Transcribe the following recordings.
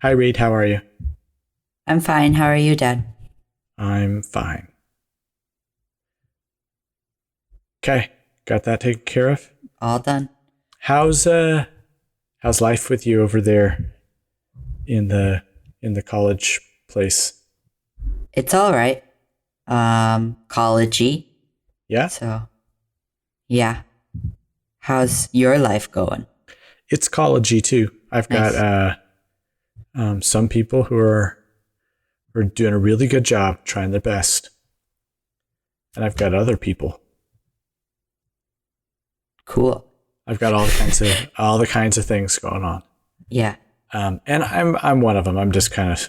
Hi, Reed. How are you? I'm fine. How are you, Dad? I'm fine. Okay, got that taken care of. All done. How's how's life with you over there in the college place? It's all right. Collegey. Yeah, So, yeah. How's your life going? it's collegey too. I've got Nice. some people who are doing a really good job, trying their best, and I've got other people. Cool. I've got all the kinds of things going on. Yeah. And I'm one of them. I'm just kind of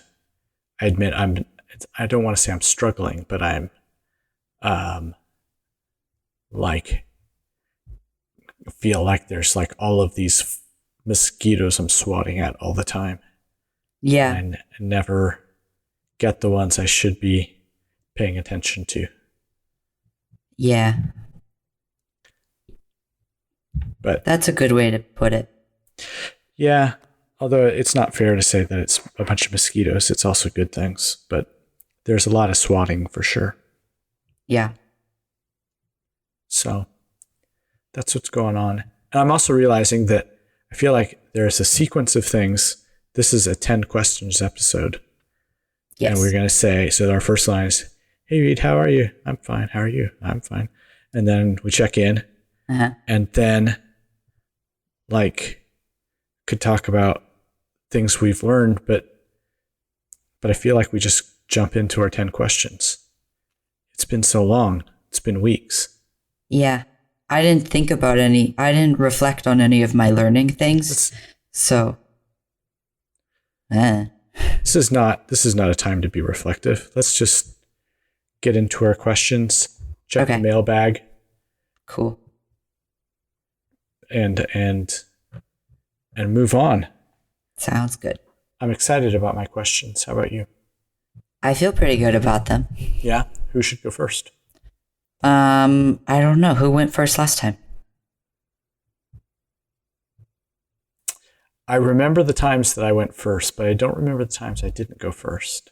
I admit I don't want to say I'm struggling, but I'm um like feel like there's like all of these mosquitoes I'm swatting at all the time, and I Yeah. never get the ones I should be paying attention to. Yeah. But That's a good way to put it. yeah, although it's not fair to say that it's a bunch of mosquitoes, it's also good things. But there's a lot of swatting for sure. Yeah. So that's what's going on. And I'm also realizing that I feel like there's a sequence of things. This is a 10 questions episode. And we're Yes. going to say, so our first line is, "Hey, Reed, how are you?" "I'm fine. How are you?" "I'm fine." And then we check in, Uh-huh. and then like could talk about things we've learned, but I feel like we just jump into our 10 questions. It's been so long. It's been weeks. Yeah. I didn't reflect on any of my learning things. Let's, So, eh. this is not a time to be reflective. Let's just get into our questions, check the Okay. mailbag, Cool. and move on. Sounds good. I'm excited about my questions. How about you? I feel pretty good about them. Yeah? Who should go first? I don't know. Who went first last time? I remember the times that I went first, but I don't remember the times I didn't go first.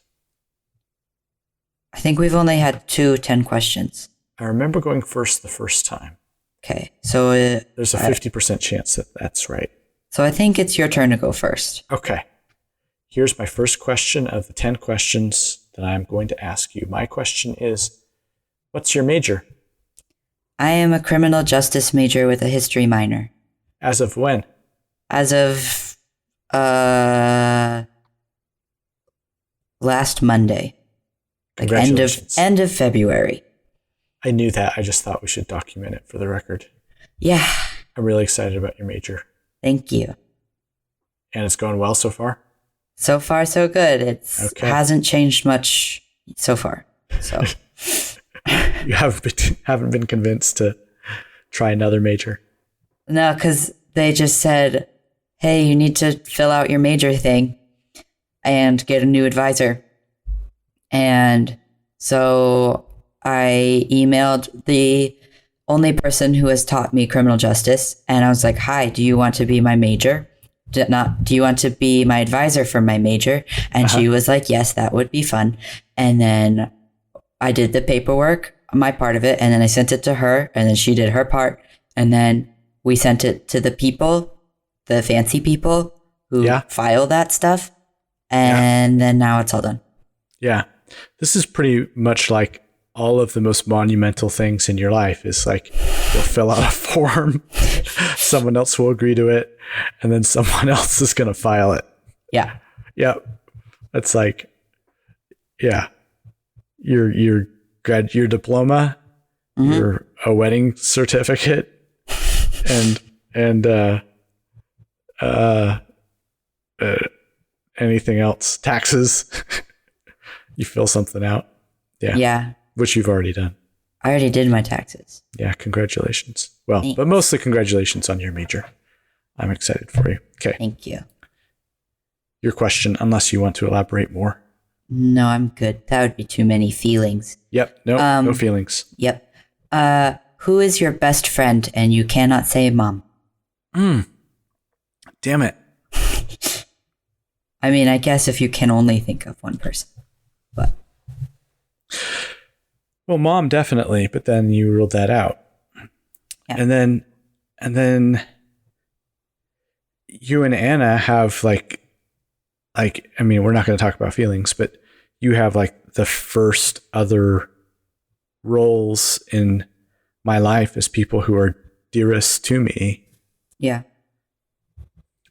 I think we've only had 10 questions. I remember going first the first time. Okay, so There's a 50% chance that that's right. so I think it's your turn to go first. Okay. Here's my first question of the 10 questions that I'm going to ask you. My question is, what's your major? I am a criminal justice major with a history minor. As of when? As of last Monday, like Congratulations. end of February. I knew that. I just thought we should document it for the record. Yeah, I'm really excited about your major. thank you. And it's going well so far? So far, so good. It's Okay. hasn't changed much so far. So You haven't been convinced to try another major? no, because they just said, "Hey, you need to fill out your major thing and get a new advisor." And so I emailed the only person who has taught me criminal justice, and I was like, "Hi, do you want to be my major? Do you want to be my advisor for my major?" And she was like, "Yes, that would be fun." And then I did the paperwork, my part of it, and then I sent it to her, and then she did her part, and then we sent it to the people, the fancy people who Yeah. file that stuff, and then now it's all done. Yeah. This is pretty much like all of the most monumental things in your life is like you'll fill out a form, someone else will agree to it, and then someone else is going to file it. Yeah. Yeah. That's like, yeah. Your diploma, your a wedding certificate, and anything else, taxes. You fill something out. Yeah. Yeah. Which you've already done. I already did my taxes. Yeah, congratulations. Well, Thanks. but mostly congratulations on your major. I'm excited for you. Okay, Thank you. your question, unless you want to elaborate more. No, I'm good. That would be too many feelings. Yep, no, no feelings. Yep. Who is your best friend and you cannot say mom? Damn it. I mean, I guess if you can only think of one person, but Well, mom definitely, but then you ruled that out. Yeah. And then you and Anna have like I mean, we're not going to talk about feelings, but you have like the first other roles in my life as people who are dearest to me. yeah.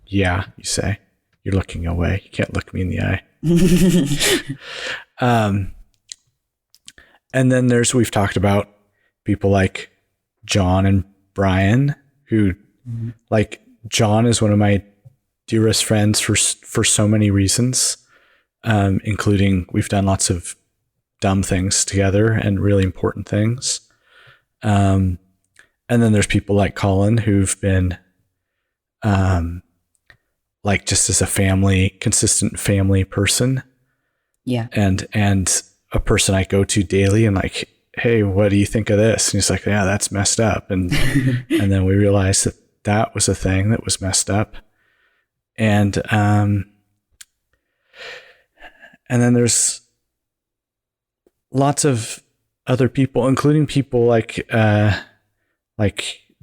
Yeah, you say. You're looking away. You can't look me in the eye. And then we've talked about people like John and Brian, who like John is one of my dearest friends for so many reasons, including we've done lots of dumb things together and really important things. And then there's people like Colin who've been like just as a family, consistent family person. Yeah. And a person I go to daily and like, hey, what do you think of this? And he's like, yeah, that's messed up. And and then we realized that was a thing that was messed up. And then there's lots of other people, including people like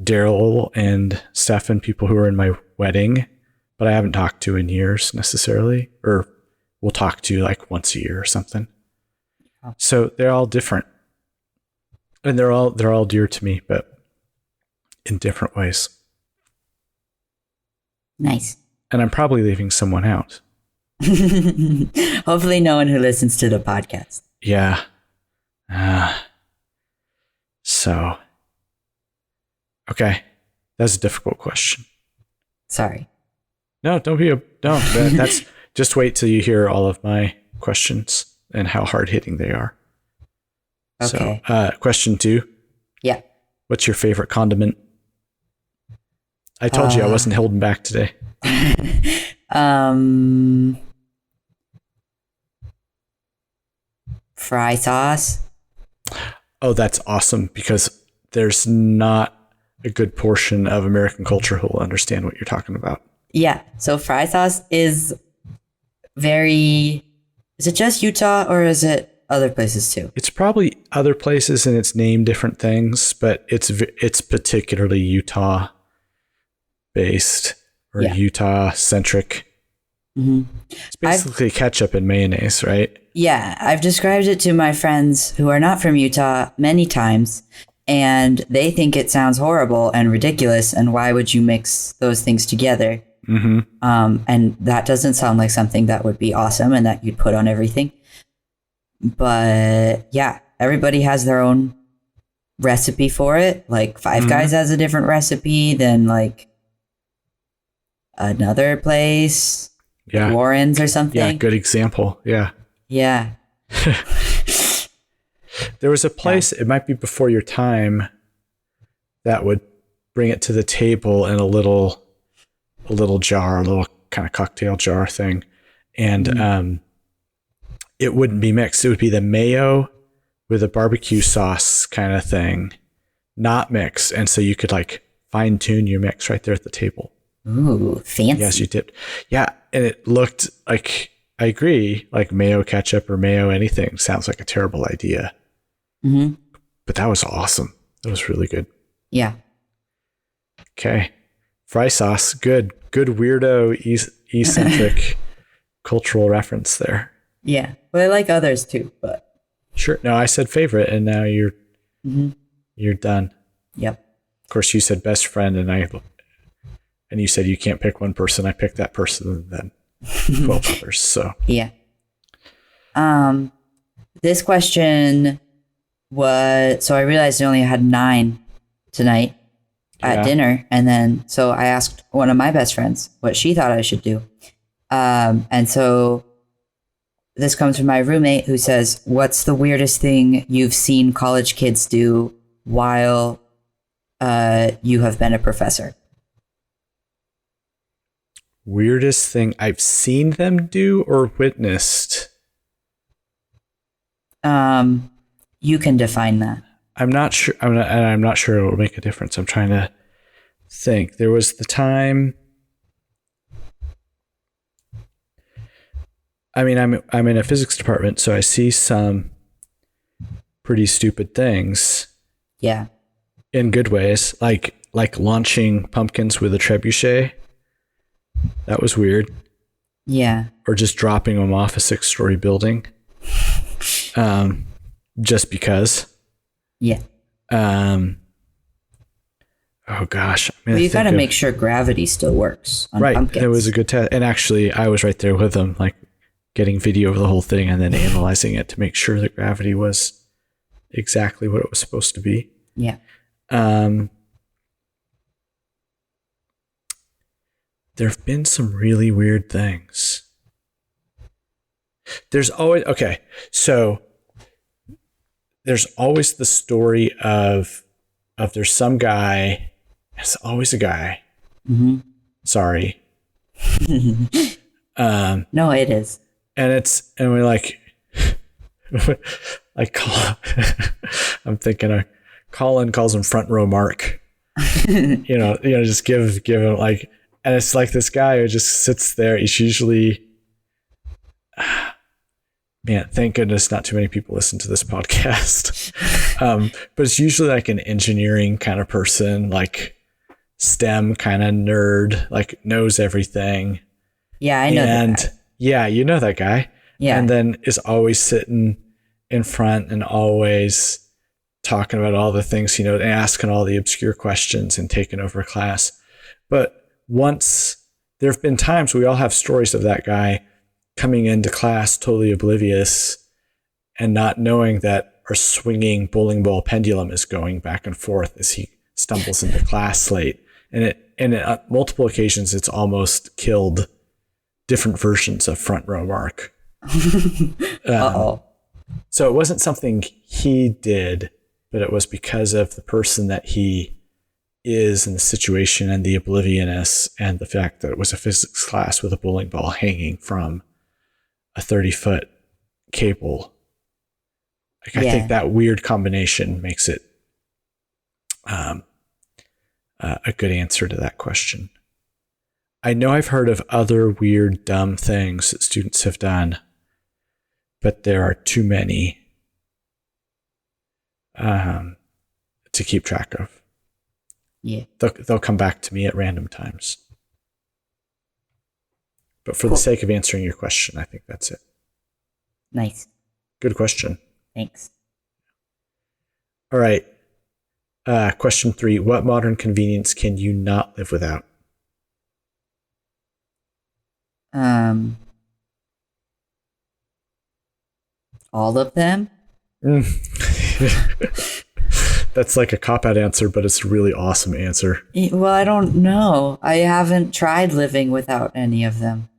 Daryl and Stefan, people who are in my wedding, but I haven't talked to in years necessarily, or we'll talk to like once a year or something. So they're all different, and they're all dear to me, but in different ways. Nice. And I'm probably leaving someone out. Hopefully no one who listens to the podcast. Yeah. So, okay. That's a difficult question. Sorry. No, don't. That's just wait till you hear all of my questions and how hard hitting they are. Okay. So, question 2. Yeah. What's your favorite condiment? I told you I wasn't holding back today. Fry sauce. Oh, that's awesome, because there's not a good portion of American culture who will understand what you're talking about. Yeah. So fry sauce is is it just Utah or is it other places too? It's probably other places and it's named different things, but it's particularly Utah based or Utah centric. Mm-hmm. It's basically ketchup and mayonnaise, right? Yeah. I've described it to my friends who are not from Utah many times, and they think it sounds horrible and ridiculous. And why would you mix those things together? Mm-hmm. And that doesn't sound like something that would be awesome and that you'd put on everything. But yeah, everybody has their own recipe for it. Like Five Guys has a different recipe than like another place, Yeah. Warren's or something. Yeah, good example. Yeah. Yeah. There was a place, it might be before your time, that would bring it to the table in a little jar, a little kind of cocktail jar thing. And it wouldn't be mixed. It would be the mayo with a barbecue sauce kind of thing, not mixed. And so you could like fine tune your mix right there at the table. Ooh, fancy. Yes, you did. Yeah. And it looked like, I agree, like mayo ketchup or mayo anything sounds like a terrible idea. Mm-hmm. But that was awesome. That was really good. Yeah. Okay. Fry sauce. Good weirdo, eccentric cultural reference there. Yeah. But I like others too, but. Sure. No, I said favorite and now you're done. Yep. Of course, you said best friend and you said you can't pick one person. I picked that person and then 12 others. So. Yeah. This question so I realized I only had 9 tonight at dinner. And then, so I asked one of my best friends what she thought I should do. And so this comes from my roommate who says, what's the weirdest thing you've seen college kids do while you have been a professor? Weirdest thing I've seen them do or witnessed? You can define that. I'm not sure. I'm not sure it will make a difference. I'm trying to think. There was the time I mean, I'm in a physics department, so I see some pretty stupid things Yeah. in good ways, like launching pumpkins with a trebuchet. That was weird. Yeah. Or just dropping them off a 6-story building. Just because. Yeah. Oh gosh. Well, you got to make sure gravity still works on right. pumpkins. It was a good test. And actually, I was right there with them, like getting video of the whole thing and then analyzing it to make sure that gravity was exactly what it was supposed to be. Yeah. There have been some really weird things. There's always the story of there's some guy. It's always a guy. Mm-hmm. Sorry. No, it is. And we're like, I'm thinking of Colin calls him Front Row Mark. Just give him like. And it's like this guy who just sits there. He's usually, man, thank goodness not too many people listen to this podcast. But it's usually like an engineering kind of person, like STEM kind of nerd, like knows everything. Yeah, I know that guy. Yeah, you know that guy. Yeah. And then is always sitting in front and always talking about all the things, and asking all the obscure questions and taking over class. But once there have been times we all have stories of that guy coming into class totally oblivious and not knowing that our swinging bowling ball pendulum is going back and forth as he stumbles into class late. And on multiple occasions, it's almost killed different versions of Front Row Mark. Uh-oh. So it wasn't something he did, but it was because of the person that he is in the situation and the obliviousness and the fact that it was a physics class with a bowling ball hanging from a 30-foot cable. I think that weird combination makes it a good answer to that question. I know I've heard of other weird, dumb things that students have done, but there are too many to keep track of. Yeah. They'll come back to me at random times. But for the sake of answering your question, I think that's it. Nice. Good question. Thanks. All right. Question 3. What modern convenience can you not live without? All of them? That's like a cop-out answer, but it's a really awesome answer. Well, I don't know. I haven't tried living without any of them.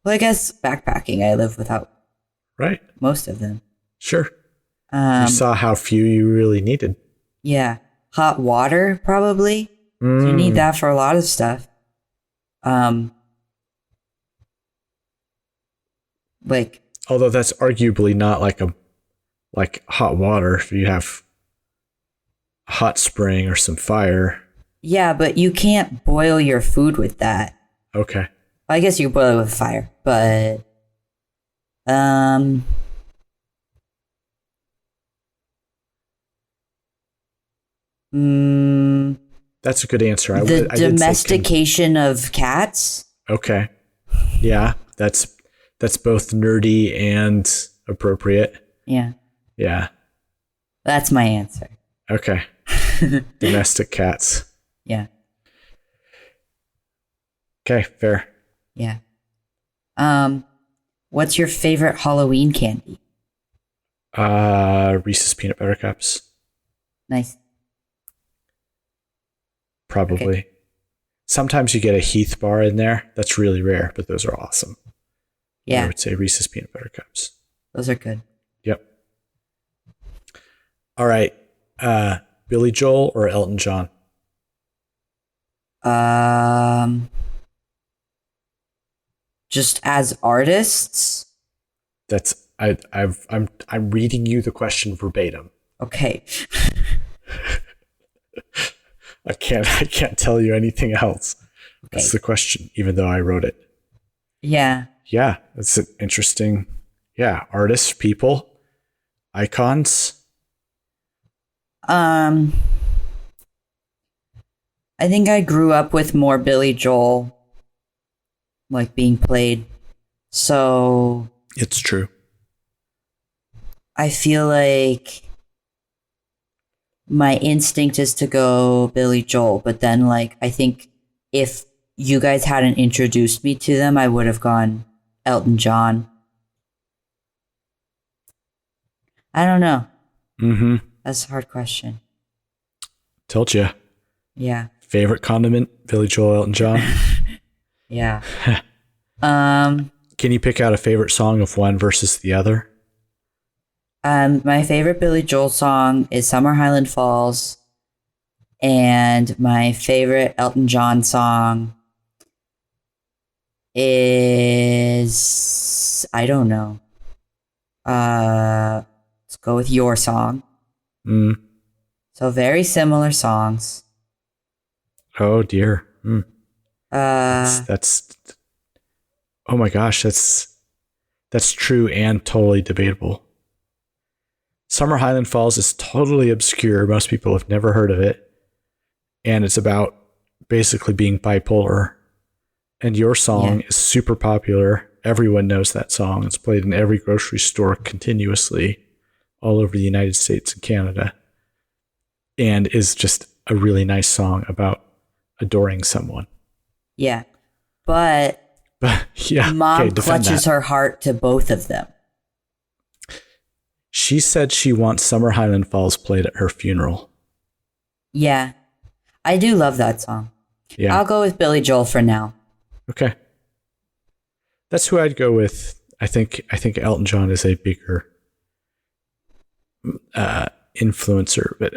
Well, I guess backpacking, I live without most of them. Sure. You saw how few you really needed. Yeah. Hot water, probably. You need that for a lot of stuff. Although that's arguably not like hot water. If you have a hot spring or some fire. Yeah, but you can't boil your food with that. Okay. I guess you can boil it with fire, but that's a good answer. The domestication of cats. Okay. Yeah, that's both nerdy and appropriate. Yeah. Yeah. That's my answer. Okay. Domestic cats. Yeah. Okay, fair. Yeah. What's your favorite Halloween candy? Reese's peanut butter cups. Nice. Probably. Okay. Sometimes you get a Heath bar in there. That's really rare, but those are awesome. Yeah. I would say Reese's peanut butter cups. Those are good. Yep. All right. Billy Joel or Elton John? Just as artists? That's I'm reading you the question verbatim. Okay. I can't tell you anything else. Okay. That's the question, even though I wrote it. Yeah. Yeah, that's an interesting. Yeah, artists, people, icons. I think I grew up with more Billy Joel, like being played. So It's true. I feel like my instinct is to go Billy Joel, but then like I think if you guys hadn't introduced me to them, I would have gone Elton John. I don't know. Mm-hmm. That's a hard question. Told you. Yeah. Favorite condiment? Billy Joel, Elton John. Yeah. Can you pick out a favorite song of one versus the other? My favorite Billy Joel song is Summer Highland Falls, and my favorite Elton John song is I don't know. Let's go with Your Song. Mm. So very similar songs. Oh dear. Mm. Uh, That's oh my gosh, that's true and totally debatable. Summer Highland Falls is totally obscure. Most people have never heard of it. And it's about basically being bipolar. And Your Song is super popular. Everyone knows that song. It's played in every grocery store continuously all over the United States and Canada. And is just a really nice song about adoring someone. yeah, but Yeah, Mom okay, defend clutches that. her heart to both of them. She said she wants Summer Highland Falls played at her funeral. Yeah, I do love that song. Yeah. I'll go with Billy Joel for now. Okay. That's who I'd go with. I think Elton John is a bigger influencer, but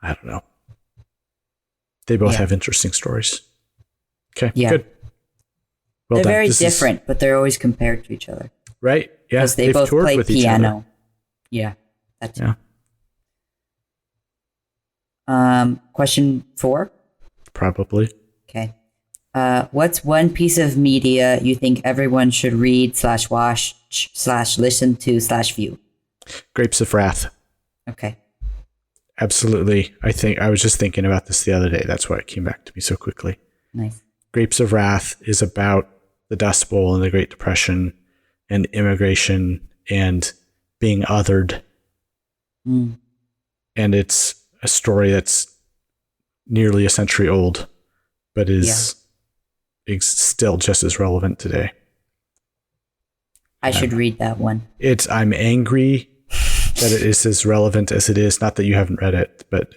I don't know. They both have interesting stories. Okay, good. Well They're done. very This different, but they're always compared to each other. Right? Yeah. Because they they've both toured play with each other. piano. Yeah, that's Yeah. Question 4. Probably. Okay. What's one piece of media you think everyone should read / watch / listen to / view? Grapes of Wrath. Okay. Absolutely. I was just thinking about this the other day. That's why it came back to me so quickly. Nice. Grapes of Wrath is about the Dust Bowl and the Great Depression and immigration and being othered. Mm. And it's a story that's nearly a century old, but is still just as relevant today. I should read that one. I'm angry that it is as relevant as it is. Not that you haven't read it, but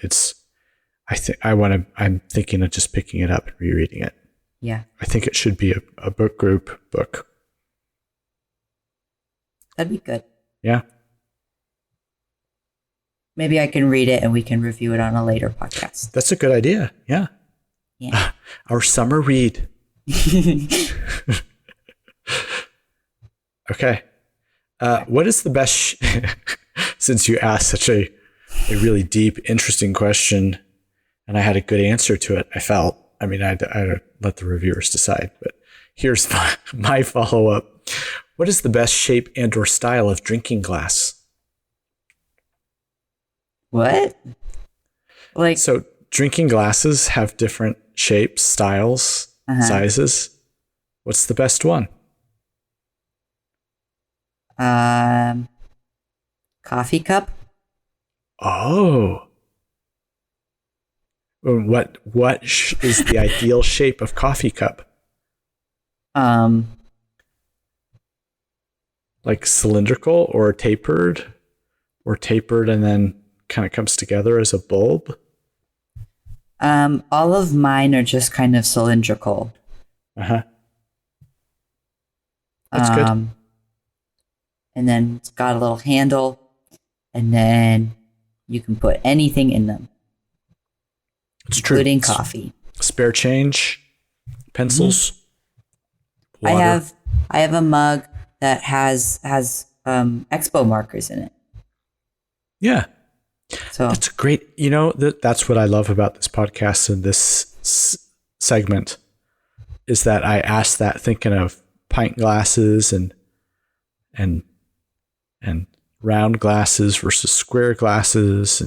I'm thinking of just picking it up and rereading it. Yeah. I think it should be a book group book. That'd be good. Yeah. Maybe I can read it and we can review it on a later podcast. That's a good idea. Yeah. Yeah. Our summer read. Okay. What is the best, since you asked such a really deep, interesting question, and I had a good answer to it, I felt, I let the reviewers decide, but here's my follow-up. What is the best shape and or style of drinking glass? What? Like, So drinking glasses have different shapes, styles, sizes. What's the best one? coffee cup? Oh. What is the ideal shape of coffee cup? Like cylindrical or tapered and then kind of comes together as a bulb? All of mine are just kind of cylindrical. Uh-huh. That's good. And then it's got a little handle, and then you can put anything in them. It's true. Including coffee. Spare change, pencils. Water. I have a mug that has expo markers in it. Yeah. So That's great. That's what I love about this podcast and this segment is that I asked that thinking of pint glasses and and round glasses versus square glasses,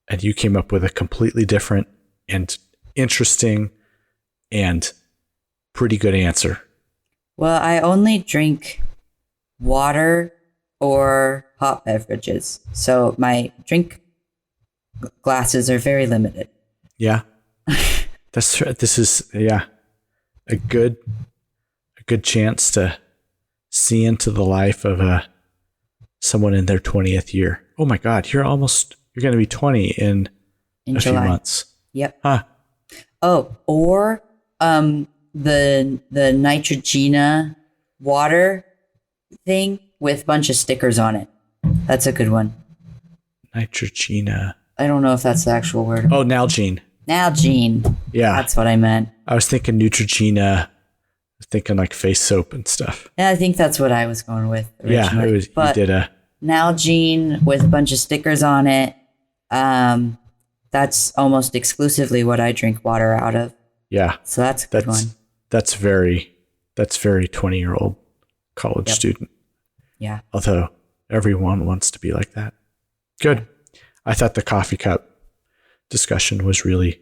and you came up with a completely different and interesting and pretty good answer. Well, I only drink water or hot beverages, so my drink glasses are very limited. Yeah. This is a good chance to see into the life of someone in their 20th year. Oh my God, you're going to be 20 in a July. few months. Yep. Huh. Oh, or the Neutrogena water thing with a bunch of stickers on it. That's a good one. Neutrogena. I don't know if that's the actual word. Oh, Nalgene. Nalgene. Yeah. That's what I meant. I was thinking Neutrogena. I was thinking like face soap and stuff. Yeah, I think that's what I was going with originally. Yeah, it was. But you did a Nalgene with a bunch of stickers on it. That's almost exclusively what I drink water out of. yeah. So that's a good one. That's very 20-year-old college student. Yeah. Although everyone wants to be like that. Good. I thought the coffee cup discussion was really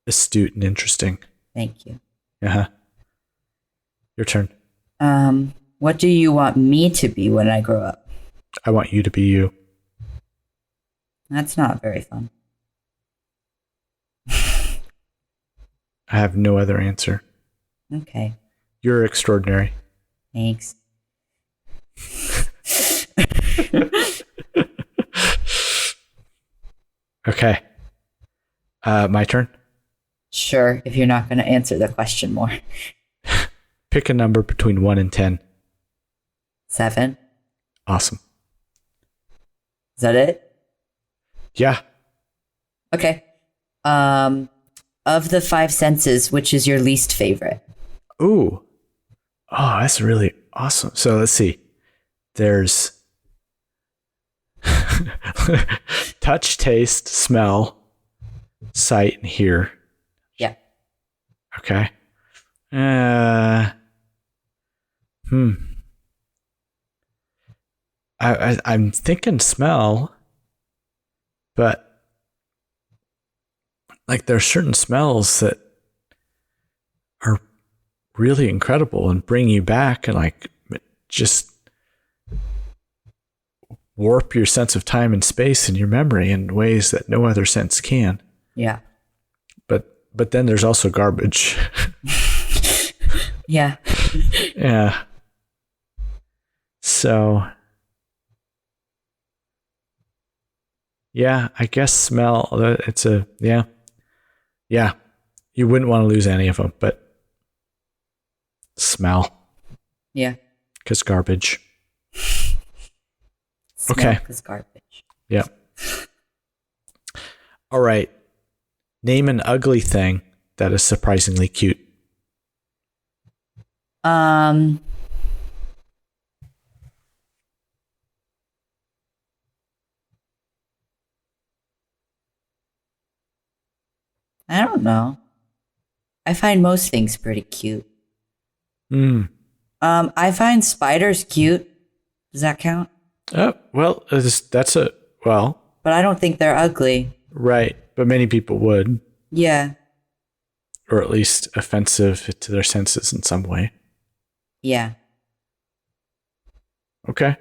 astute and interesting. Thank you. Uh-huh. Your turn. What do you want me to be when I grow up? I want you to be you. That's not very fun. I have no other answer. Okay. You're extraordinary. Thanks. Okay. My turn. Sure, if you're not going to answer the question more. Pick a number between 1 and 10. 7. Awesome. Is that it? Yeah. Okay. Of the 5 senses, which is your least favorite? Ooh. Oh, that's really awesome. So let's see. There's touch, taste, smell, sight, and hear. Yeah. Okay. I'm thinking smell, but like there are certain smells that are really incredible and bring you back and like just warp your sense of time and space and your memory in ways that no other sense can. Yeah. But then there's also garbage. Yeah. Yeah. So yeah, I guess smell. It's yeah. You wouldn't want to lose any of them, but smell. Yeah. Because garbage. Smell Okay. is garbage. Yeah. All right. Name an ugly thing that is surprisingly cute. I don't know. I find most things pretty cute. I find spiders cute. Does that count? Oh, well, But I don't think they're ugly. right. But many people would, Yeah. or at least offensive to their senses in some way. Yeah. Okay.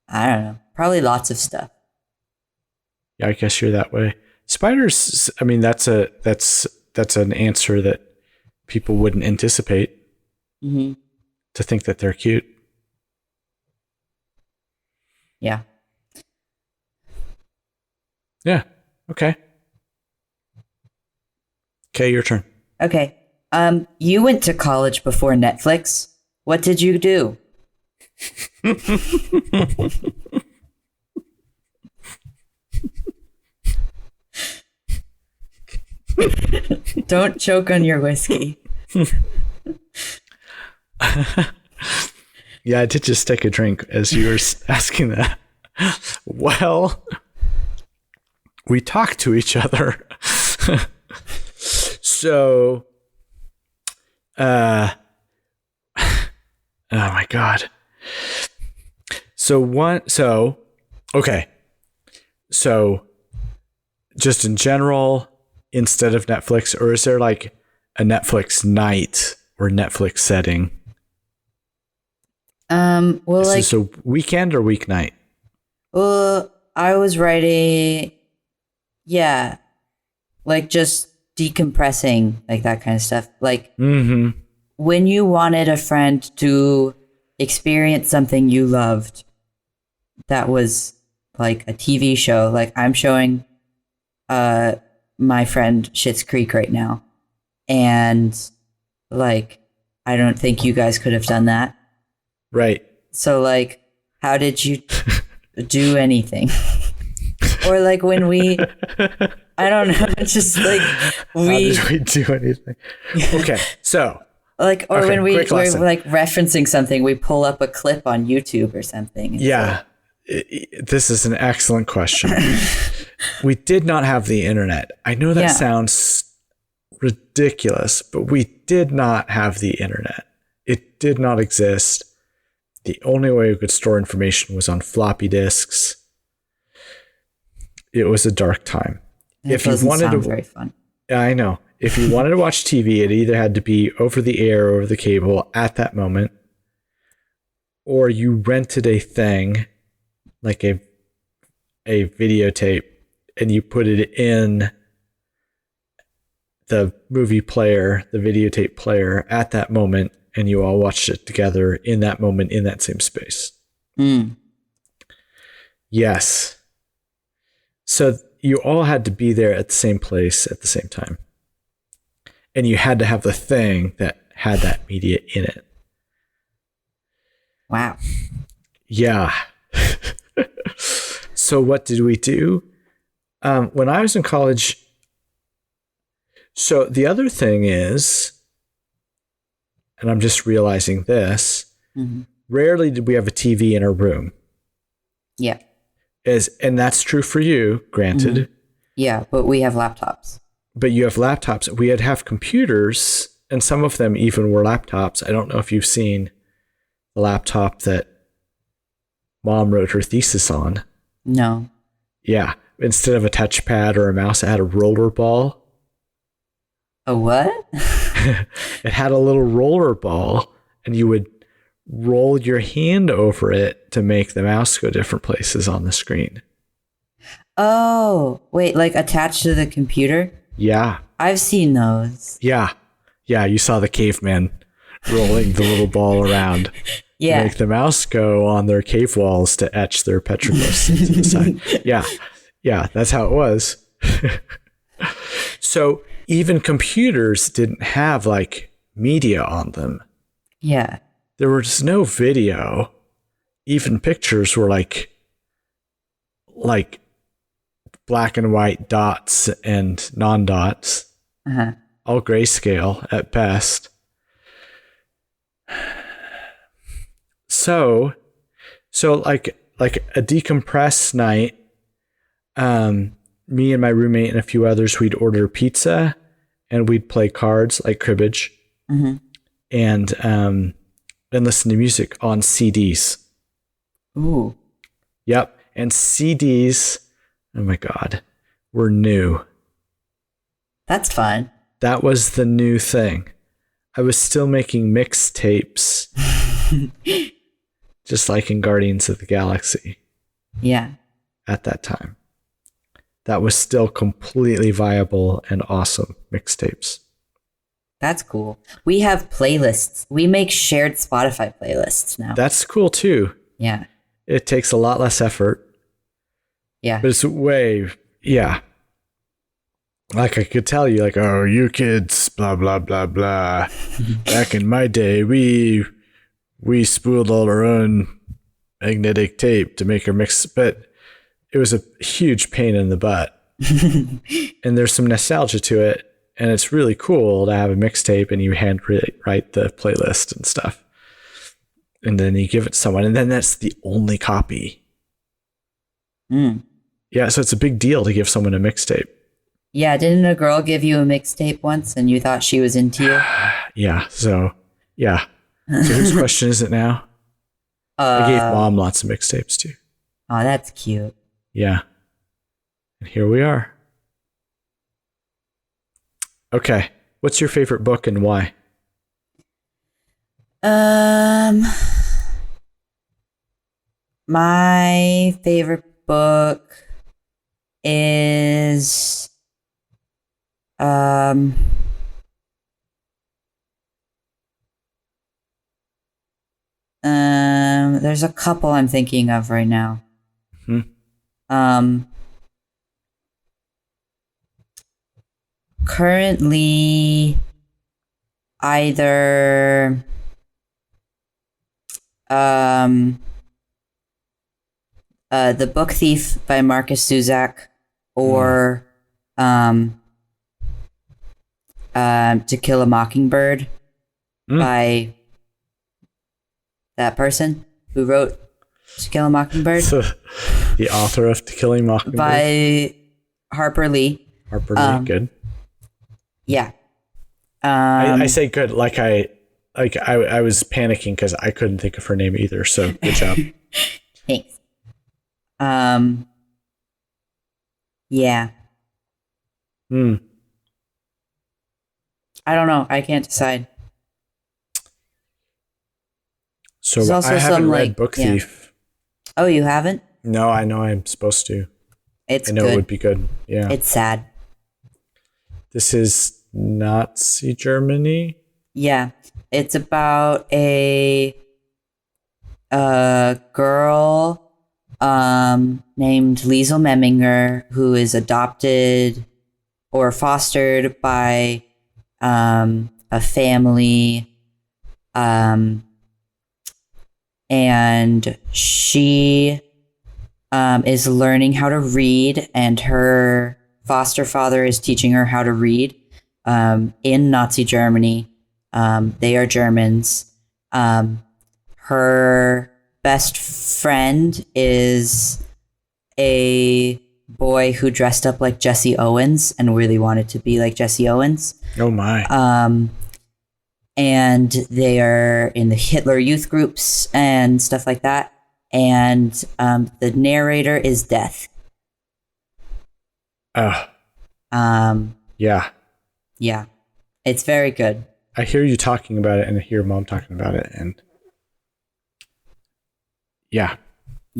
I don't know. Probably lots of stuff. Yeah, I guess you're that way. Spiders, I mean, that's an answer that people wouldn't anticipate Mm-hmm. to think that they're cute. Yeah. Yeah. Okay. Okay, your turn. Okay. You went to college before Netflix. What did you do? Don't choke on your whiskey. Yeah, I did just take a drink as you were asking that. Well, we talk to each other. So, Uh, oh my God. Okay. So just in general, instead of Netflix, or is there like a Netflix night or Netflix setting? Well, Is like, this a weekend or weeknight? well, I was writing, yeah, like just decompressing, like that kind of stuff. Like Mm-hmm. when you wanted a friend to experience something you loved, that was like a TV show. Like I'm showing my friend Schitt's Creek right now. And like I don't think you guys could have done that. Right. So like how did you do anything? Or like when we I don't know, it's just like How did we do anything? Okay, so like or okay, when we're quick lesson. like referencing something, we pull up a clip on YouTube or something. It's Yeah, this is an excellent question. We did not have the internet. I know that Yeah. sounds ridiculous, but we did not have the internet. It did not exist. The only way we could store information was on floppy disks. It was a dark time. It doesn't sound very fun. I know. If you wanted to watch TV, it either had to be over the air, over the cable at that moment, or you rented a thing, like a videotape, and you put it in the movie player, the videotape player at that moment, and you all watched it together in that moment in that same space. Mm. Yes. So you all had to be there at the same place at the same time. And you had to have the thing that had that media in it. Wow. Yeah. So what did we do? When I was in college, so the other thing is, and I'm just realizing this, rarely did we have a TV in our room. Yeah. And that's true for you, granted. Mm-hmm. Yeah, but we have laptops. But you have laptops. We had to have computers, and some of them even were laptops. I don't know if you've seen the laptop that Mom wrote her thesis on. No. Yeah. Instead of a touchpad or a mouse, it had a roller ball. A what? It had a little roller ball, and you would roll your hand over it to make the mouse go different places on the screen. Oh, wait, like attached to the computer? Yeah. I've seen those. Yeah. Yeah. You saw the caveman rolling the little ball around to Yeah. make the mouse go on their cave walls to etch their petroglyphs into the side. Yeah. Yeah. That's how it was. So even computers didn't have like media on them. Yeah. There was no video. Even pictures were like black and white dots and non-dots, Uh-huh. all grayscale at best. So like a decompress night, me and my roommate and a few others, we'd order pizza and we'd play cards like cribbage, and listen to music on CDs. Ooh. Yep. And CDs, oh my God, were new. That's fun. That was the new thing. I was still making mixtapes, just like in Guardians of the Galaxy Yeah. at that time. That was still completely viable and awesome mixtapes. That's cool. We have playlists. We make shared Spotify playlists now. That's cool too. Yeah. It takes a lot less effort, Yeah. but it's yeah. Like I could tell you, like, oh, you kids, blah, blah, blah, blah. Back in my day, we spooled all our own magnetic tape to make our mix, but it was a huge pain in the butt. And there's some nostalgia to it. And it's really cool to have a mixtape and you write the playlist and stuff. And then you give it to someone, and then that's the only copy. Mm. Yeah, so it's a big deal to give someone a mixtape. Yeah. Didn't a girl give you a mixtape once and you thought she was into you? Yeah. So yeah. So whose question is it now? I gave Mom lots of mixtapes too. Oh, that's cute. Yeah. And here we are. Okay. What's your favorite book and why? My favorite book is there's a couple I'm thinking of right now. Hmm. Currently either The Book Thief by Marcus Zuzak or To Kill a Mockingbird by that person who wrote To Kill a Mockingbird. The author of To Kill a Mockingbird? By Harper Lee. Harper Lee, good. Yeah. I say good, like I was panicking because I couldn't think of her name either, so good job. Thanks. Yeah. I don't know. I can't decide. So I haven't read Book Thief. Oh, you haven't? No, I know I'm supposed to. I know good. It would be good. Yeah. It's sad. This is Nazi Germany? Yeah. It's about a girl named Liesel Memminger who is adopted or fostered by a family, and she is learning how to read, and her foster father is teaching her how to read in Nazi Germany. They are Germans. Her best friend is a boy who dressed up like Jesse Owens and really wanted to be like Jesse Owens. Oh my. And they are in the Hitler youth groups and stuff like that. And the narrator is Death. Yeah. Yeah. It's very good. I hear you talking about it and I hear Mom talking about it, and yeah.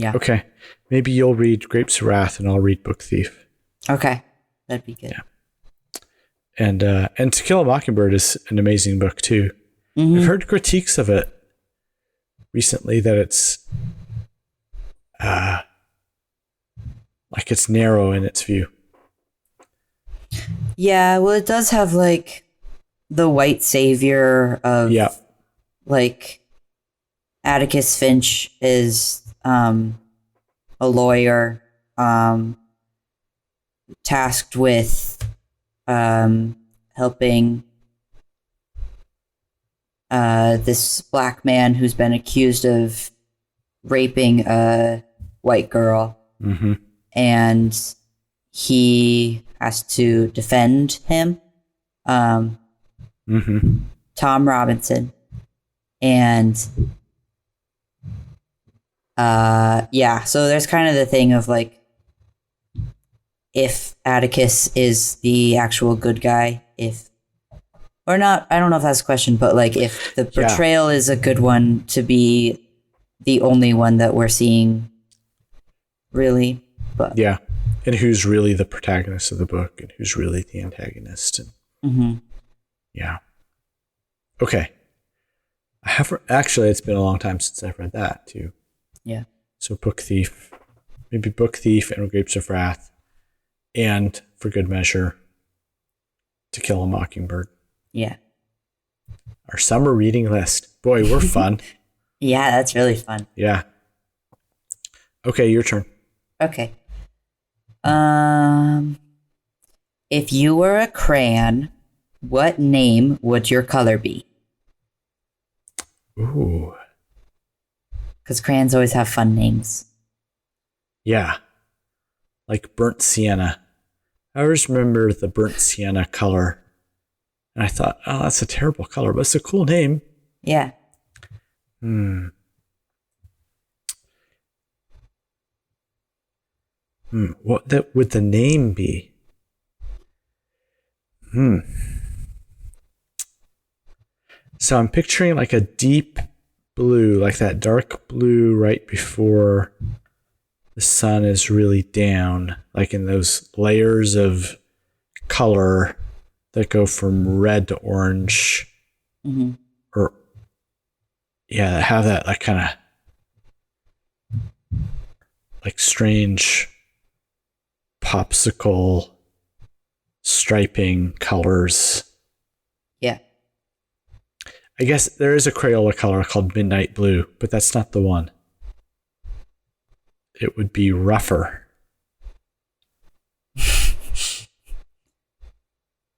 Okay. Maybe you'll read Grapes of Wrath and I'll read Book Thief. Okay. That'd be good. Yeah. And To Kill a Mockingbird is an amazing book too. I've heard critiques of it recently that it's like it's narrow in its view. Yeah, well, it does have like the white savior of like Atticus Finch is a lawyer tasked with helping this black man who's been accused of raping a white girl. And he has to defend him. Tom Robinson. And so there's kind of the thing of like, if Atticus is the actual good guy, or not, I don't know if that's a question, but like if the portrayal is a good one to be the only one that we're seeing, really. But yeah. And who's really the protagonist of the book and who's really the antagonist. And yeah. Okay. I have actually, it's been a long time since I've read that too. Yeah. So Book Thief, maybe Book Thief and Grapes of Wrath, and for good measure, To Kill a Mockingbird. Yeah. Our summer reading list. Boy, we're fun. Yeah, that's really fun. Yeah. Okay, your turn. Okay. If you were a crayon, what name would your color be? Ooh. Because crayons always have fun names. Yeah. Like burnt sienna. I always remember the burnt sienna color And I thought, oh, that's a terrible color, but it's a cool name. Yeah. What would the name be? So I'm picturing like a deep blue, like that dark blue right before the sun is really down, like in those layers of color that go from red to orange. Mm-hmm. Or, yeah, have that like kind of like strange popsicle striping colors. Yeah. I guess there is a Crayola color called Midnight Blue, but that's not the one. It would be rougher.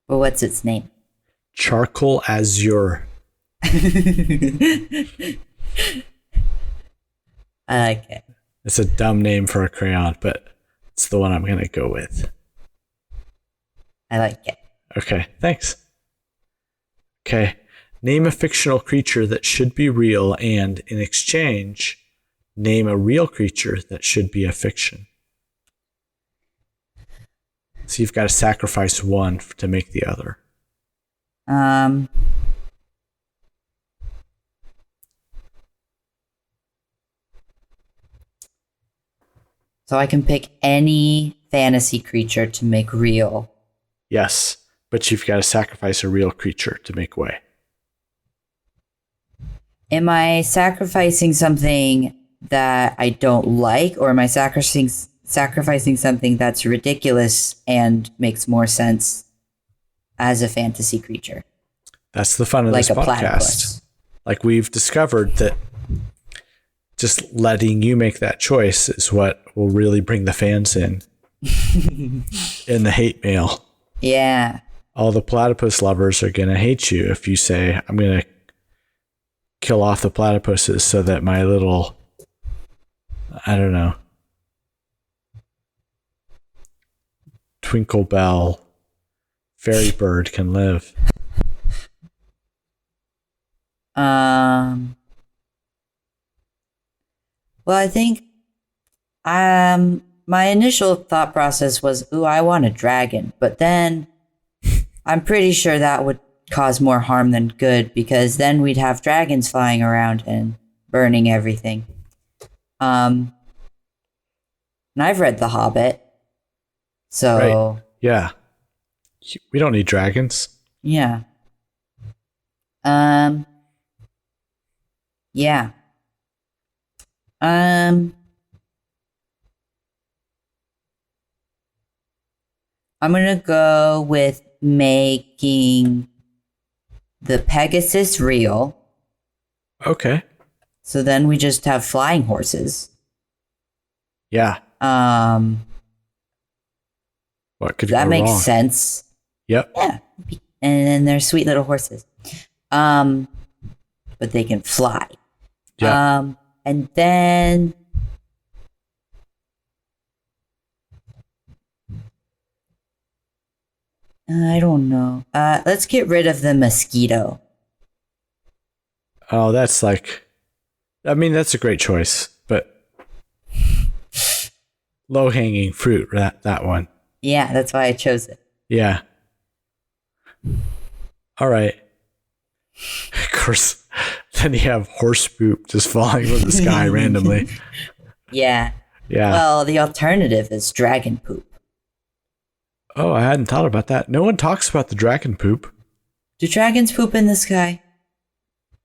Well, what's its name? Charcoal Azure. I like it. It's a dumb name for a crayon, but it's the one I'm going to go with. I like it. Okay, thanks. Okay, name a fictional creature that should be real and, in exchange, name a real creature that should be a fiction. So you've got to sacrifice one to make the other. So I can pick any fantasy creature to make real. Yes, but you've got to sacrifice a real creature to make way. Am I sacrificing something that I don't like, or am I sacrificing something that's ridiculous and makes more sense as a fantasy creature? That's the fun of Like this a podcast. platypus. Like we've discovered that just letting you make that choice is what will really bring the fans in the hate mail. Yeah. All the platypus lovers are going to hate you if you say, I'm going to kill off the platypuses so that my little, I don't know, Twinkle Bell fairy bird can live. Well, I think my initial thought process was, ooh, I want a dragon, but then I'm pretty sure that would cause more harm than good, because then we'd have dragons flying around and burning everything. And I've read The Hobbit, so Right. Yeah. We don't need dragons. yeah. Yeah. I'm gonna go with making the Pegasus real. Okay. So then we just have flying horses. Yeah. What could That go makes wrong? sense. Yep. Yeah. And then they're sweet little horses. But they can fly. Yeah. And then I don't know. Let's get rid of the mosquito. Oh, that's like, I mean, that's a great choice, but low hanging fruit, that one. Yeah, that's why I chose it. Yeah. All right. Of course, then you have horse poop just falling from the sky randomly. Yeah. Yeah. Well, the alternative is dragon poop. Oh, I hadn't thought about that. No one talks about the dragon poop. Do dragons poop in the sky?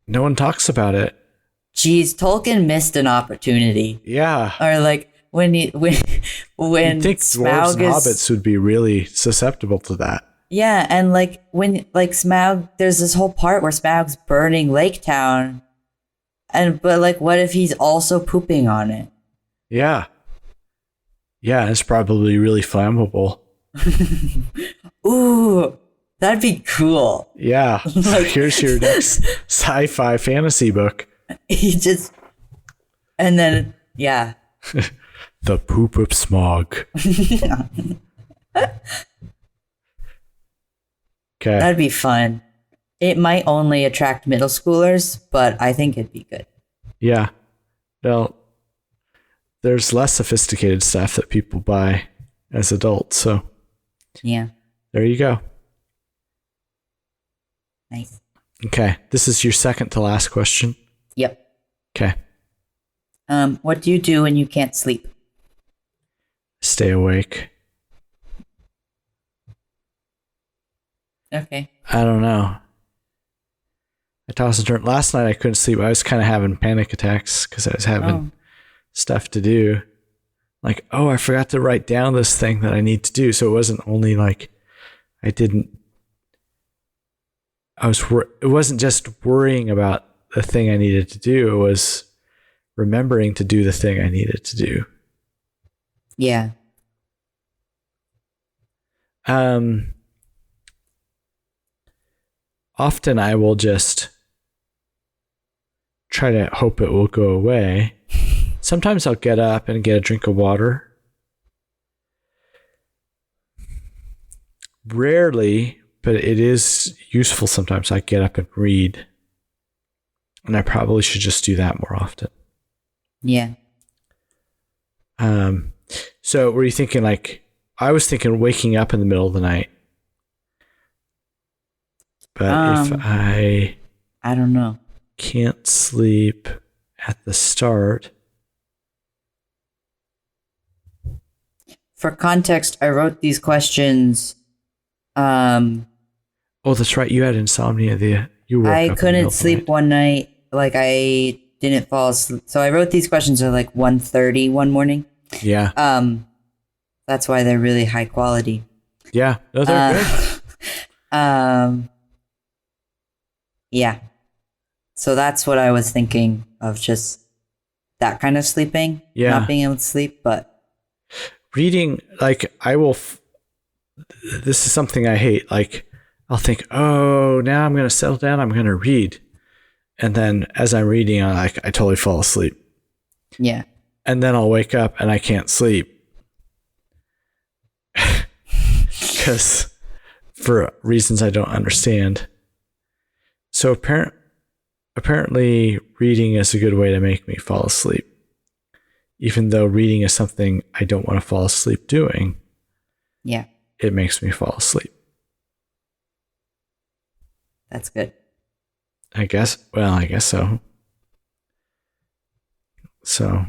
No one talks about it. Geez, Tolkien missed an opportunity. Yeah. Or like when You'd think dwarves Smaug and is hobbits would be really susceptible to that. yeah, and like when like Smaug, there's this whole part where Smaug's burning Lake Town, but like, what if he's also pooping on it? Yeah. Yeah, it's probably really flammable. Ooh, that'd be cool. Yeah. Like- Here's your next sci-fi fantasy book. He just and then yeah. The Poop of Smog. Okay. That'd be fun. It might only attract middle schoolers, but I think it'd be good. Yeah. Well, there's less sophisticated stuff that people buy as adults. So Yeah. there you go. Nice. Okay. This is your second to last question. Yep. Okay. What do you do when you can't sleep? Stay awake. Okay. I don't know. I toss and turn. Last night I couldn't sleep. I was kind of having panic attacks because I was having stuff to do. Like, oh, I forgot to write down this thing that I need to do. So it wasn't only like it wasn't just worrying about the thing I needed to do. It was remembering to do the thing I needed to do. Yeah. Often I will just try to hope it will go away. Sometimes I'll get up and get a drink of water. Rarely, but it is useful sometimes. I get up and read. And I probably should just do that more often. Yeah. So were you thinking like, I was thinking waking up in the middle of the night. But if I don't know. can't sleep at the start. For context, I wrote these questions. Oh, that's right. You had insomnia. You woke I up couldn't sleep one night. Like I didn't fall asleep. So I wrote these questions at like 1:30 one morning. Yeah. That's why they're really high quality. Yeah. No, they're good. Yeah. So that's what I was thinking of, just that kind of sleeping. Yeah. Not being able to sleep, but Reading, like this is something I hate. Like I'll think, oh, now I'm going to settle down. I'm going to read. And then as I'm reading, I totally fall asleep. yeah. And then I'll wake up and I can't sleep. Because for reasons I don't understand. So apparently reading is a good way to make me fall asleep. Even though reading is something I don't want to fall asleep doing. Yeah. It makes me fall asleep. That's good. I guess so. So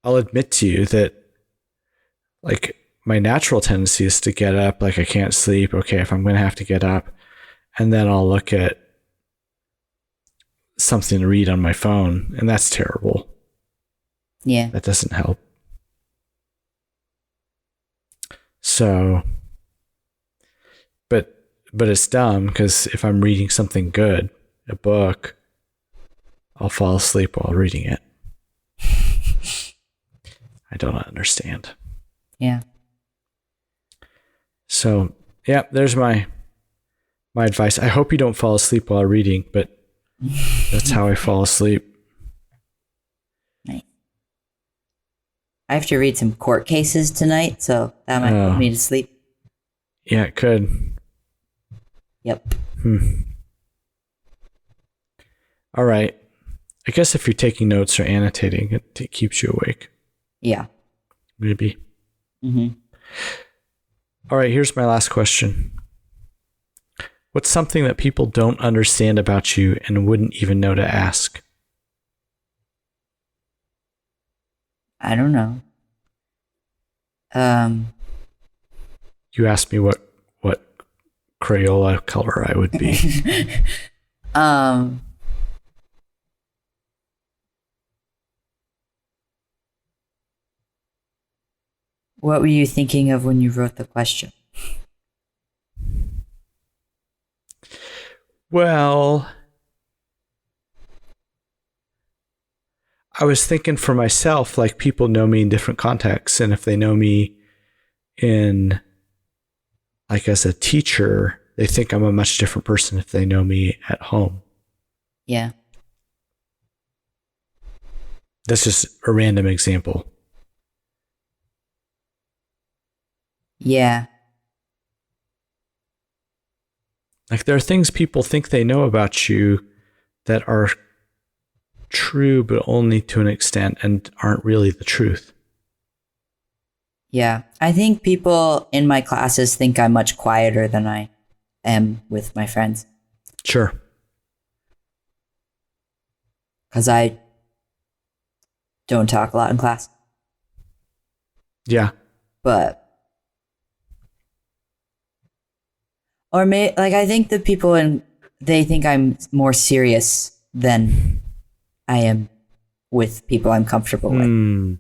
I'll admit to you that like my natural tendency is to get up, like I can't sleep. Okay, if I'm going to have to get up, and then I'll look at something to read on my phone, and that's terrible. Yeah. That doesn't help. So, but it's dumb because if I'm reading something good, a book, I'll fall asleep while reading it. I don't understand. Yeah. So, yeah, there's my advice. I hope you don't fall asleep while reading, but that's how I fall asleep. Nice. I have to read some court cases tonight, so that might put me to sleep. Yeah, it could. Yep. All right. I guess if you're taking notes or annotating, it keeps you awake. Yeah. Maybe. Mm-hmm. All right, here's my last question. What's something that people don't understand about you and wouldn't even know to ask? I don't know. You asked me what Crayola color I would be. What were you thinking of when you wrote the question? Well, I was thinking for myself, like people know me in different contexts. And if they know me in, like as a teacher, they think I'm a much different person if they know me at home. Yeah. That's just a random example. Yeah. Like there are things people think they know about you that are true, but only to an extent and aren't really the truth. Yeah. I think people in my classes think I'm much quieter than I am with my friends. Sure. Because I don't talk a lot in class. Yeah. But I think the people they think I'm more serious than I am with people I'm comfortable with.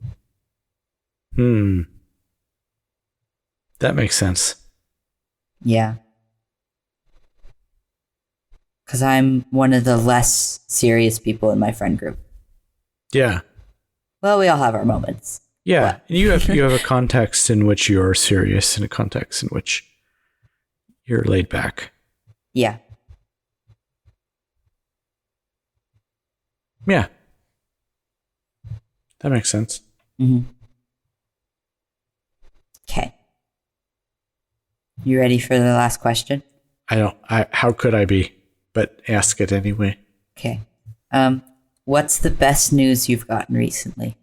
That makes sense. Yeah. Because I'm one of the less serious people in my friend group. Yeah. Well, we all have our moments. Yeah. But You have a context in which you're serious and a context in which you're laid back. Yeah. Yeah. That makes sense. Mm-hmm. Okay. You ready for the last question? How could I be? But ask it anyway. Okay. What's the best news you've gotten recently?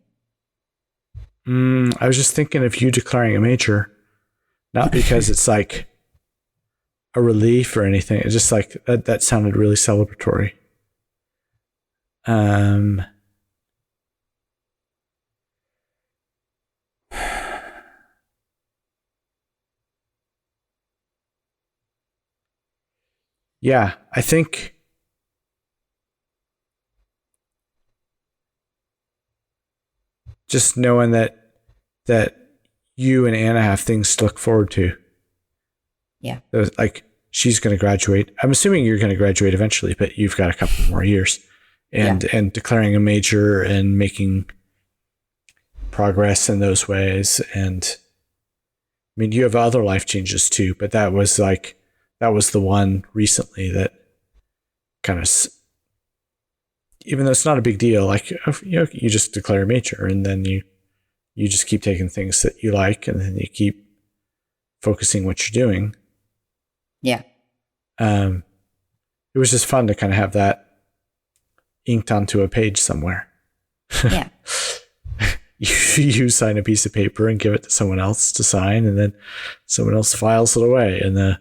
I was just thinking of you declaring a major, not because it's like a relief or anything. It's just like that sounded really celebratory. Yeah, I think just knowing that you and Anna have things to look forward to. Yeah. Like she's going to graduate. I'm assuming you're going to graduate eventually, but you've got a couple more years. And declaring a major and making progress in those ways. And I mean, you have other life changes too, but that was the one recently that kind of, even though it's not a big deal, like, you just declare a major and then you just keep taking things that you like and then you keep focusing what you're doing. Yeah. It was just fun to kind of have that inked onto a page somewhere. Yeah. You sign a piece of paper and give it to someone else to sign, and then someone else files it away in a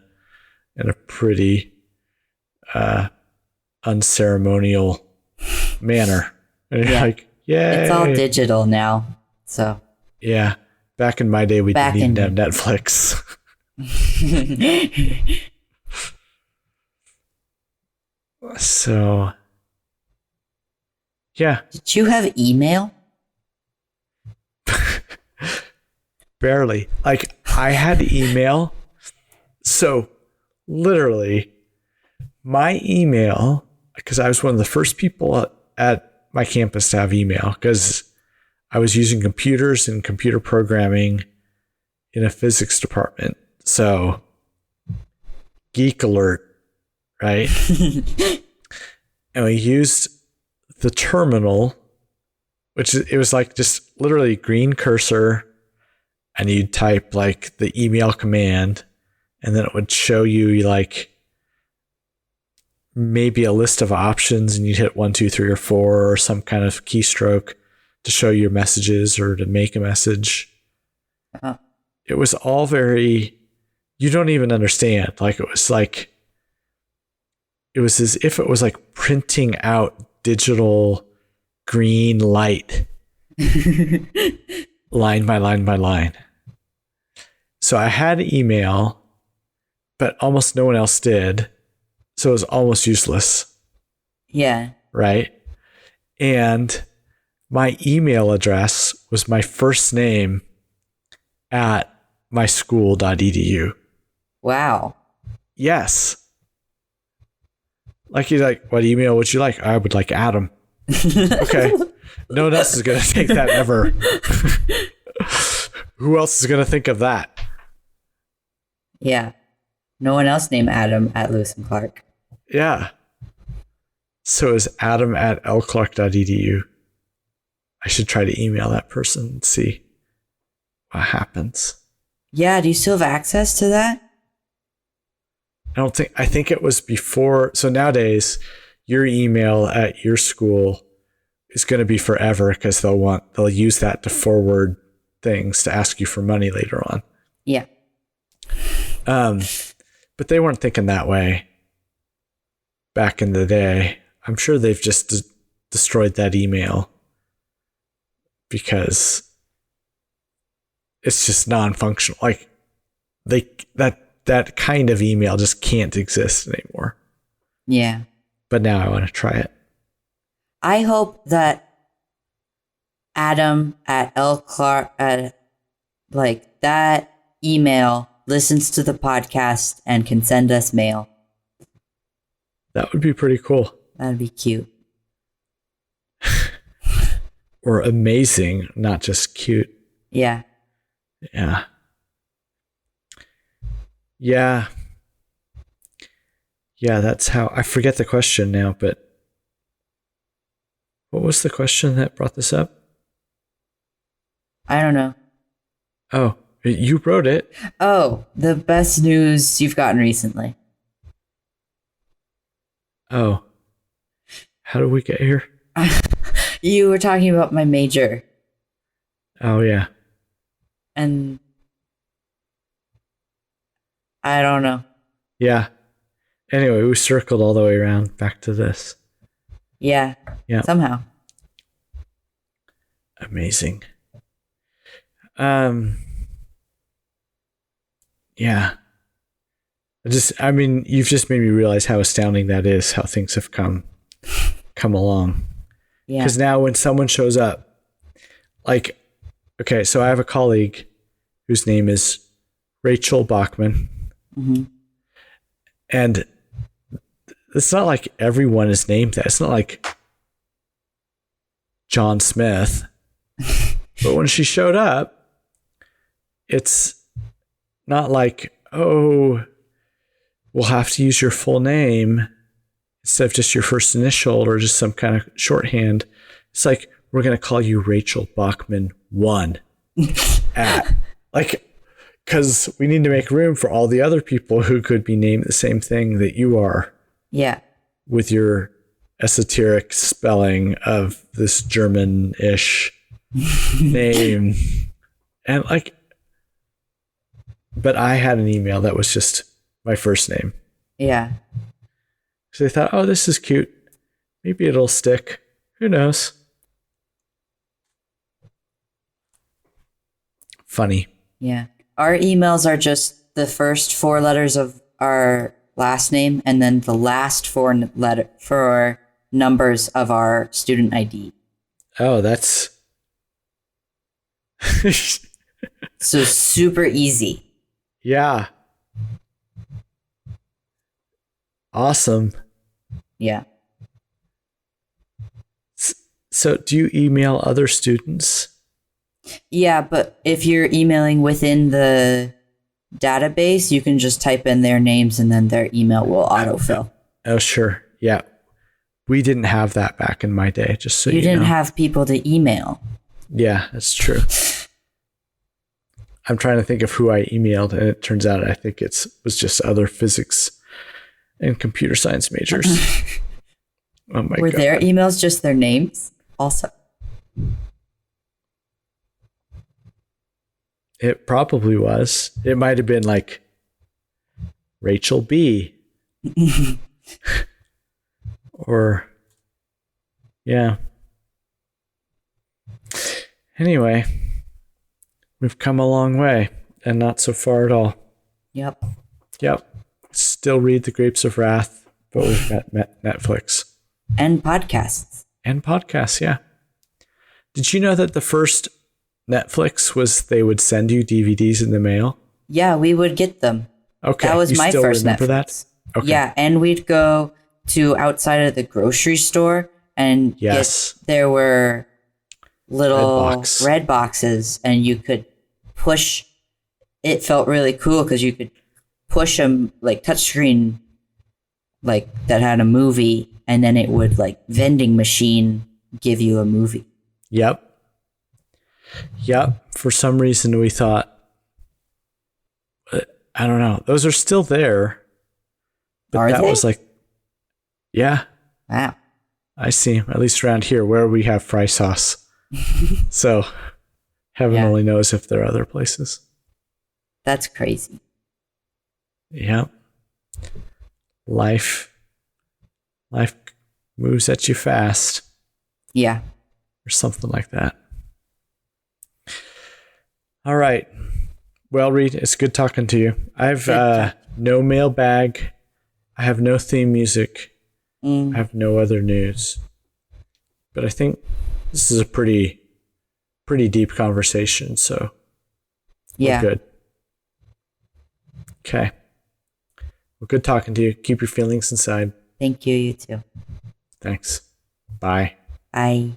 pretty unceremonial manner. And you're like, yay. It's all digital now. So yeah. Back in my day, we didn't even have Netflix. So yeah. Did you have email? Barely. Like, I had email. So literally my email, because I was one of the first people at my campus to have email, because I was using computers and computer programming in a physics department. So geek alert, right? And we used the terminal, it was like just literally green cursor, and you'd type like the email command, and then it would show you like maybe a list of options, and you'd hit 1, 2, 3, or 4 or some kind of keystroke to show your messages or to make a message. Uh-huh. It was all very, you don't even understand. Like it was as if it was like printing out digital green light line by line by line. So I had email, but almost no one else did. So it was almost useless. Yeah. Right? And my email address was my first name at myschool.edu. Wow. Yes. Like, you're like, what email would you like? I would like Adam. Okay. No one else is going to take that ever. Who else is going to think of that? Yeah. No one else named Adam at Lewis and Clark. Yeah. So it's Adam at lclark.edu. I should try to email that person and see what happens. Yeah. Do you still have access to that? I think it was before. So nowadays, your email at your school is going to be forever because they'll use that to forward things to ask you for money later on. Yeah. But they weren't thinking that way back in the day. I'm sure they've just destroyed that email because it's just non-functional. Like that kind of email just can't exist anymore. Yeah. But now I want to try it. I hope that Adam at L. Clark, like that email, listens to the podcast and can send us mail. That would be pretty cool. That'd be cute. Or amazing, not just cute. Yeah. Yeah. Yeah. Yeah, that's how I forget the question now, but what was the question that brought this up? I don't know. Oh, you wrote it. Oh, the best news you've gotten recently. Oh. How did we get here? You were talking about my major. Oh, yeah. And I don't know. Yeah. Anyway, we circled all the way around back to this. Yeah. Yeah. Somehow. Amazing. Yeah. I mean, you've just made me realize how astounding that is, how things have come along. Yeah. Because now when someone shows up, like, okay, so I have a colleague whose name is Rachel Bachman. Mm-hmm. And it's not like everyone is named that. It's not like John Smith. But when she showed up, it's not like, oh, we'll have to use your full name instead of just your first initial or just some kind of shorthand. It's like, we're going to call you Rachel Bachman 1 at, like, because we need to make room for all the other people who could be named the same thing that you are. Yeah. With your esoteric spelling of this German-ish name. And like, but I had an email that was just my first name. Yeah. So they thought, oh, this is cute. Maybe it'll stick. Who knows? Funny. Yeah. Our emails are just the first 4 letters of our last name and then the last 4 numbers of our student ID. Oh, that's so super easy. Yeah. Awesome. Yeah. So do you email other students? Yeah, but if you're emailing within the database, you can just type in their names and then their email will autofill. Oh, sure. Yeah. We didn't have that back in my day, just so you didn't know. have people to email. Yeah, that's true. I'm trying to think of who I emailed, and it turns out I think it was just other physics and computer science majors. Oh my God. Were their emails just their names also? It probably was. It might have been like Rachel B. Or, yeah. Anyway, we've come a long way and not so far at all. Yep. Still read The Grapes of Wrath, but we've got Netflix. And podcasts. And podcasts, yeah. Did you know that the first Netflix was they would send you DVDs in the mail? Yeah, we would get them. Okay. That was you my still first remember Netflix. That? Okay. Yeah, and we'd go to outside of the grocery store and there were little red boxes and you could push. It felt really cool because you could push them like touchscreen, like that had a movie, and then it would like vending machine give you a movie. Yep. For some reason we thought, I don't know, those are still there. But Are that they? was like, yeah, Wow. I see. At least around here where we have fry sauce. So heaven Yeah. only knows if there are other places. That's crazy. Yep. Life moves at you fast Yeah. or something like that. All right. Well, Reed, it's good talking to you. I've Good no mailbag. I have no theme music. I have no other news. But I think this is a pretty deep conversation, so Yeah. we're good. Okay. Well, good talking to you. Keep your feelings inside. Thank you. You too. Thanks. Bye. Bye.